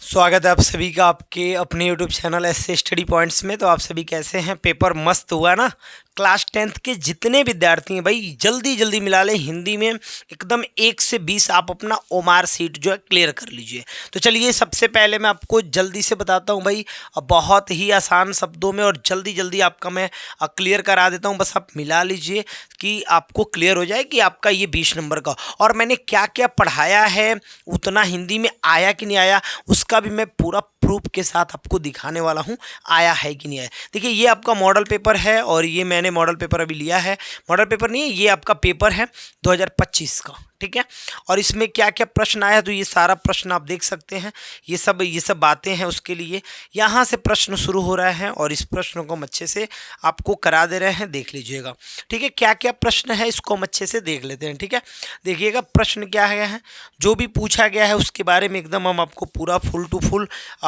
स्वागत है आप सभी का आपके अपने YouTube चैनल ऐसे स्टडी पॉइंट्स में। तो आप सभी कैसे हैं? पेपर मस्त हुआ ना? क्लास 10th के जितने विद्यार्थी हैं भाई जल्दी जल्दी मिला लें हिंदी में एकदम 1 से 20 आप अपना ओमार सीट जो है क्लियर कर लीजिए। तो चलिए सबसे पहले मैं आपको जल्दी से बताता हूं भाई, बहुत ही आसान शब्दों में और जल्दी जल्दी आपका मैं क्लियर करा देता हूं। बस आप मिला लीजिए कि आपको क्लियर हो जाए कि आपका ये 20 नंबर का, और मैंने क्या क्या पढ़ाया है उतना हिंदी में आया कि नहीं आया उसका भी मैं पूरा प्रूफ के साथ आपको दिखाने वाला हूं, आया है कि नहीं आया। देखिए ये आपका मॉडल पेपर है और ये मैंने मॉडल पेपर अभी लिया है, मॉडल पेपर नहीं है, ये आपका पेपर है 2025 का, ठीक है। और इसमें क्या क्या प्रश्न आया तो ये सारा प्रश्न आप देख सकते हैं, ये सब बातें हैं। उसके लिए यहाँ से प्रश्न शुरू हो रहा है और इस प्रश्न को हम अच्छे से आपको करा दे रहे हैं, देख लीजिएगा, ठीक है। क्या क्या प्रश्न है इसको हम अच्छे से देख लेते हैं, ठीक है। देखिएगा प्रश्न क्या है, जो भी पूछा गया है उसके बारे में एकदम हम आपको पूरा फुल टू फुल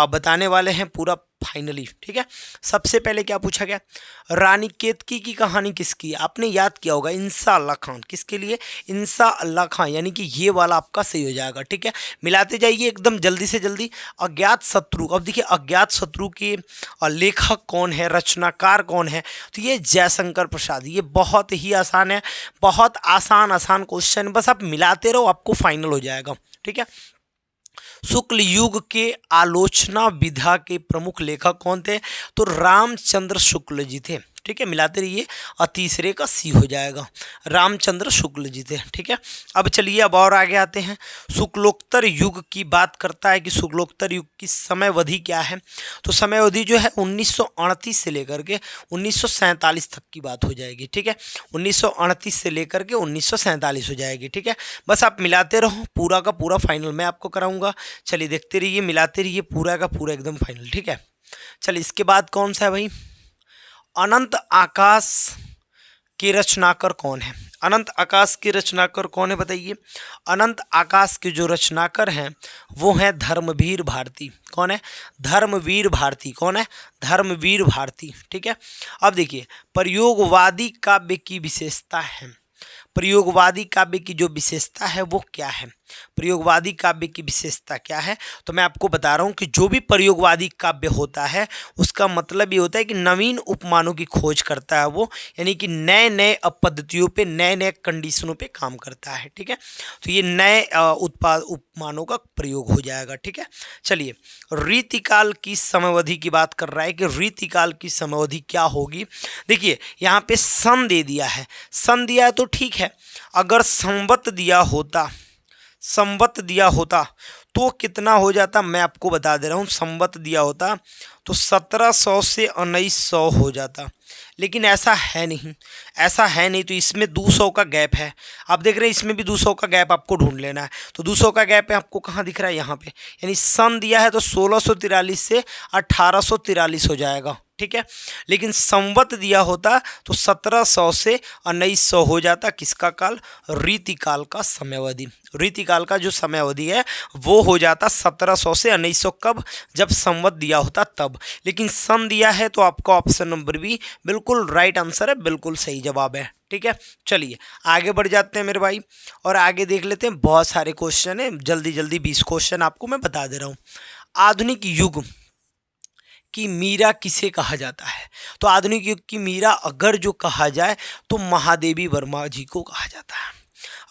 बताने वाले हैं, पूरा फाइनली, ठीक है। सबसे पहले क्या पूछा गया, रानी केतकी की कहानी किसकी? आपने याद किया होगा इंसा अल्लाह खान। किसके लिए? इंसा अल्लाह खान, यानी कि ये वाला आपका सही हो जाएगा, ठीक है। मिलाते जाइए एकदम जल्दी से जल्दी। अज्ञात शत्रु, अब देखिए अज्ञात शत्रु के लेखक कौन है, रचनाकार कौन है? तो ये जयशंकर प्रसाद। ये बहुत ही आसान है, बहुत आसान क्वेश्चन, बस आप मिलाते रहो आपको फाइनल हो जाएगा, ठीक है। शुक्ल युग के आलोचना विधा के प्रमुख लेखक कौन थे? तो रामचंद्र शुक्ल जी थे, ठीक है। मिलाते रहिए और तीसरे का सी हो जाएगा, रामचंद्र शुक्ल जी थे, ठीक है। अब चलिए अब और आगे आते हैं। शुक्लोत्तर युग की बात करता है कि शुक्लोत्तर युग की समयावधि क्या है? तो समयावधि जो है 1938 से लेकर के 1947 तक की बात हो जाएगी, ठीक है। 1938 से लेकर के 1947 हो जाएगी, ठीक है। बस आप मिलाते रहो, पूरा का पूरा फाइनल मैं आपको कराऊंगा। चलिए देखते रहिए, मिलाते रहिए, पूरा का पूरा एकदम फाइनल, ठीक है। चलिए इसके बाद कौन सा है भाई, अनंत आकाश के रचनाकार कौन है? अनंत आकाश के रचनाकार कौन है बताइए? अनंत आकाश के जो रचनाकार हैं वो हैं धर्मवीर भारती। कौन है? धर्मवीर भारती। कौन है? धर्मवीर भारती, ठीक है। अब देखिए प्रयोगवादी काव्य की विशेषता है, प्रयोगवादी काव्य की जो विशेषता है वो क्या है? प्रयोगवादी काव्य की विशेषता क्या है? तो मैं आपको बता रहा हूँ कि जो भी प्रयोगवादी काव्य होता है उसका मतलब ये होता है कि नवीन उपमानों की खोज करता है वो, यानी कि नए नए पद्धतियों पे, नए नए कंडीशनों पे काम करता है, ठीक है। तो ये नए उपमानों का प्रयोग हो जाएगा, ठीक है। चलिए रीतिकाल की समयावधि की बात कर रहा है कि रीतिकाल की समयावधि क्या होगी। देखिए यहाँ पे सन दे दिया है, सन दिया है तो ठीक है, अगर संवत दिया होता, संवत दिया होता तो कितना हो जाता मैं आपको बता दे रहा हूँ। संवत दिया होता तो 1700 से 1900 हो जाता, लेकिन ऐसा है नहीं, ऐसा है नहीं। तो इसमें 200 का गैप है, आप देख रहे हैं इसमें भी 200 का गैप आपको ढूंढ लेना है। तो 200 का गैप है, आपको कहाँ दिख रहा है? यहाँ पे, यानी सन दिया है तो 1643 से 1843 हो जाएगा, ठीक है। लेकिन संवत दिया होता तो 1700 से 1900 हो जाता। किसका काल? रीतिकाल का समयावधि। रीतिकाल का जो समयावधि है वो हो जाता 1700 से 1900। कब? जब संवत दिया होता तब। लेकिन सन दिया है तो आपका ऑप्शन नंबर बी बिल्कुल राइट आंसर है, बिल्कुल सही जवाब है, ठीक है। चलिए आगे बढ़ जाते हैं मेरे भाई और आगे देख लेते हैं। बहुत सारे क्वेश्चन है, जल्दी जल्दी 20 क्वेश्चन आपको मैं बता दे रहा हूँ। आधुनिक युग कि मीरा किसे कहा जाता है? तो आधुनिक युग की मीरा अगर जो कहा जाए तो महादेवी वर्मा जी को कहा जाता है।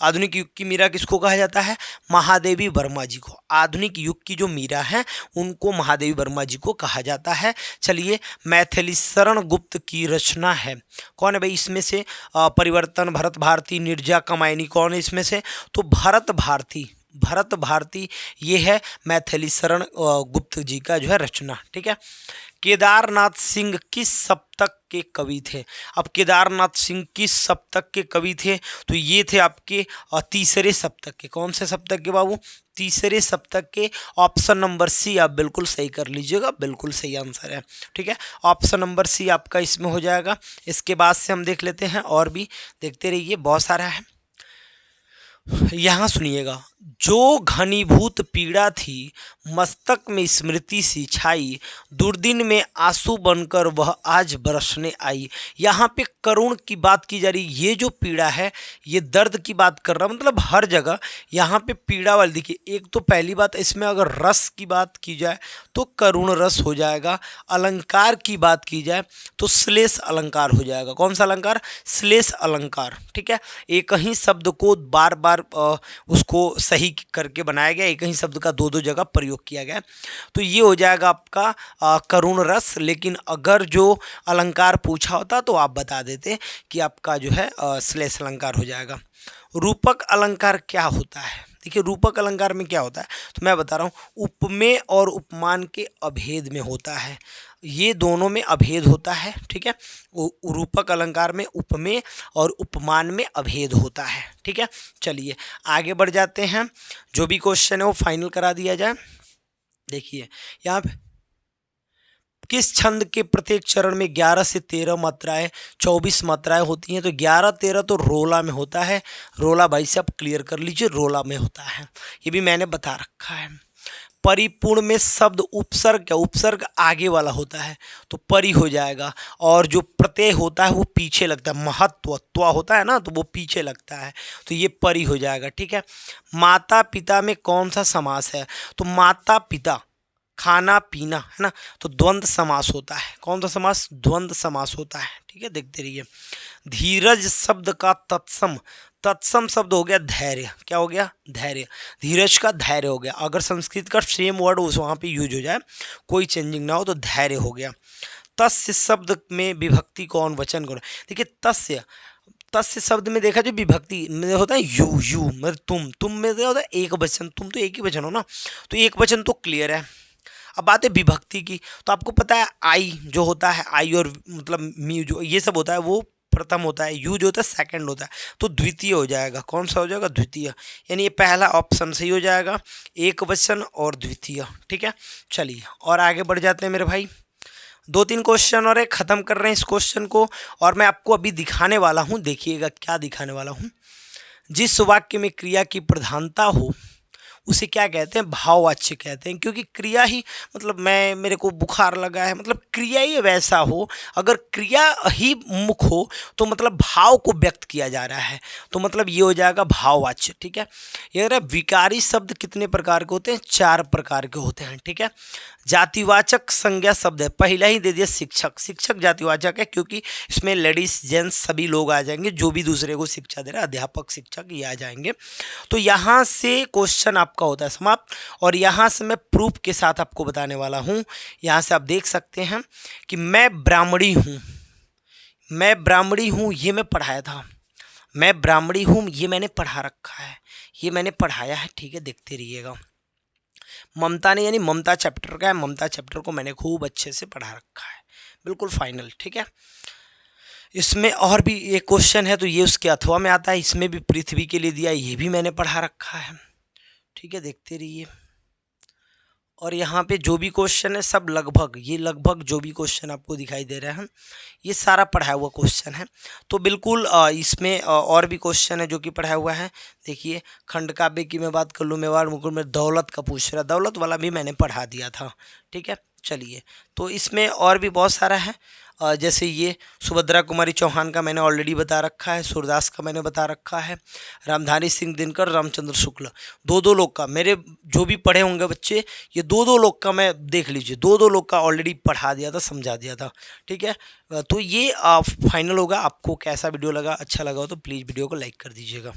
आधुनिक युग की मीरा किसको कहा जाता है? महादेवी वर्मा जी को। आधुनिक युग की जो मीरा है उनको महादेवी वर्मा जी को कहा जाता है। चलिए मैथिलीशरण गुप्त की रचना है, कौन है भाई इसमें से? परिवर्तन, भरत भारती, निर्जा कामायनी, कौन है इसमें से? तो भरत भारती, भरत भारती ये है मैथिलीशरण गुप्त जी का जो है रचना, ठीक है। केदारनाथ सिंह किस शतक के कवि थे? अब केदारनाथ सिंह किस शतक के कवि थे? तो ये थे आपके तीसरे शतक के। कौन से शतक के बाबू? तीसरे शतक के। ऑप्शन नंबर सी आप बिल्कुल सही कर लीजिएगा, बिल्कुल सही आंसर है, ठीक है। ऑप्शन नंबर सी आपका इसमें हो जाएगा। इसके बाद से हम देख लेते हैं और भी, देखते रहिए बहुत सारा है। यहाँ सुनिएगा, जो घनीभूत पीड़ा थी मस्तक में स्मृति सी छाई, दुर्दिन में आंसू बनकर वह आज बरसने आई। यहाँ पे करुण की बात की जा रही, ये जो पीड़ा है ये दर्द की बात कर रहा, मतलब हर जगह यहाँ पे पीड़ा वाली। देखिए एक तो पहली बात, इसमें अगर रस की बात की जाए तो करुण रस हो जाएगा, अलंकार की बात की जाए तो श्लेष अलंकार हो जाएगा। कौन सा अलंकार? श्लेष अलंकार। ठीक है, एक ही शब्द को बार बार उसको सही करके बनाया गया, एक ही शब्द का दो दो जगह प्रयोग किया गया, तो ये हो जाएगा आपका करुण रस। लेकिन अगर जो अलंकार पूछा होता तो आप बता देते कि आपका जो है श्लेष अलंकार हो जाएगा। रूपक अलंकार क्या होता है? देखिए रूपक अलंकार में क्या होता है तो मैं बता रहा हूँ, उपमेय और उपमान के अभेद में होता है, ये दोनों में अभेद होता है। ठीक है, रूपक अलंकार में उपमेय और उपमान में अभेद होता है। ठीक है, चलिए आगे बढ़ जाते हैं, जो भी क्वेश्चन है वो फाइनल करा दिया जाए। देखिए यहाँ पे किस छंद के प्रत्येक चरण में 11 से 13 मात्राएं 24 मात्राएं होती हैं? तो 11-13 तो रोला में होता है। रोला भाई से आप क्लियर कर लीजिए, रोला में होता है, ये भी मैंने बता रखा है। परिपूर्ण में शब्द उपसर्ग, क्या उपसर्ग आगे वाला होता है तो परि हो जाएगा, और जो प्रत्यय होता है वो पीछे लगता है, महत्व त्व होता है ना तो वो पीछे लगता है, तो ये परि हो जाएगा। ठीक है, माता पिता में कौन सा समास है? तो माता पिता खाना पीना है ना, तो द्वंद्व समास होता है। कौन सा समास? द्वंद्व समास होता है। ठीक है, देखते रहिए। धीरज शब्द का तत्सम, तत्सम शब्द हो गया धैर्य, क्या हो गया? धैर्य। धीरज का धैर्य हो गया, अगर संस्कृत का सेम वर्ड उस वहाँ पे यूज हो जाए, कोई चेंजिंग ना हो, तो धैर्य हो गया। तस्य शब्द में विभक्ति कौन वचन कौन? देखिए तस्य, तस्य शब्द में देखा जो विभक्ति में होता है यू मतलब तुम में होता है एक वचन, तुम तो एक ही वचन हो ना, तो एक वचन तो क्लियर है। अब बात है विभक्ति की, तो आपको पता है आई जो होता है, आई और मतलब मी जो ये सब होता है वो प्रथम होता है, यू जो होता है सेकंड होता है, तो द्वितीय हो जाएगा। कौन सा हो जाएगा? द्वितीय, यानी ये पहला ऑप्शन सही हो जाएगा, एक वचन और द्वितीय। ठीक है, चलिए और आगे बढ़ जाते हैं मेरे भाई, 2-3 क्वेश्चन और एक ख़त्म कर रहे हैं इस क्वेश्चन को, और मैं आपको अभी दिखाने वाला हूँ, देखिएगा क्या दिखाने वाला हूँ। जिस वाक्य में क्रिया की प्रधानता हो उसे क्या कहते हैं? भाववाच्य कहते हैं, क्योंकि क्रिया ही मतलब मेरे को बुखार लगा है, मतलब क्रिया ही वैसा हो, अगर क्रिया ही मुख हो तो मतलब भाव को व्यक्त किया जा रहा है, तो मतलब ये हो जाएगा भाववाच्य। ठीक है, ये अगर विकारी शब्द कितने प्रकार के होते हैं? 4 प्रकार के होते हैं। ठीक है, जातिवाचक संज्ञा शब्द है, पहला ही दे दिया शिक्षक, शिक्षक जातिवाचक है क्योंकि इसमें लेडीज जेंट्स सभी लोग आ जाएंगे, जो भी दूसरे को शिक्षा दे रहा है, अध्यापक शिक्षक ये आ जाएंगे। तो यहाँ से क्वेश्चन आपका होता है समाप्त, और यहाँ से मैं प्रूफ के साथ आपको बताने वाला हूँ। यहाँ से आप देख सकते हैं कि मैं ब्राह्मणी हूँ, मैं ब्राह्मणी हूँ, ये मैं पढ़ाया था, मैं ब्राह्मणी हूँ ये मैंने पढ़ा रखा है, ये मैंने पढ़ाया है। ठीक है, देखते रहिएगा। ममता ने, यानी ममता चैप्टर का है, ममता चैप्टर को मैंने खूब अच्छे से पढ़ा रखा है, बिल्कुल फाइनल। ठीक है, इसमें और भी एक क्वेश्चन है तो ये उसके अथवा में आता है, इसमें भी पृथ्वी के लिए दिया, ये भी मैंने पढ़ा रखा है। ठीक है, देखते रहिए। और यहाँ पे जो भी क्वेश्चन है सब लगभग, ये लगभग जो भी क्वेश्चन आपको दिखाई दे रहे हैं ये सारा पढ़ाया हुआ क्वेश्चन है, तो बिल्कुल इसमें और भी क्वेश्चन है जो कि पढ़ाया हुआ है। देखिए खंड काव्य की मैं बात कर लूँ, मेवाड़ मुकुट में दौलत का पूछ रहा, दौलत वाला भी मैंने पढ़ा दिया था। ठीक है, चलिए तो इसमें और भी बहुत सारा है, जैसे ये सुभद्रा कुमारी चौहान का मैंने ऑलरेडी बता रखा है, सूरदास का मैंने बता रखा है, रामधारी सिंह दिनकर, रामचंद्र शुक्ल, 2-2 लोग का, मेरे जो भी पढ़े होंगे बच्चे ये 2-2 लोग का मैं देख लीजिए, 2-2 लोग का ऑलरेडी पढ़ा दिया था, समझा दिया था। ठीक है, तो ये फाइनल होगा। आपको कैसा वीडियो लगा, अच्छा लगा हो तो प्लीज़ वीडियो को लाइक कर दीजिएगा।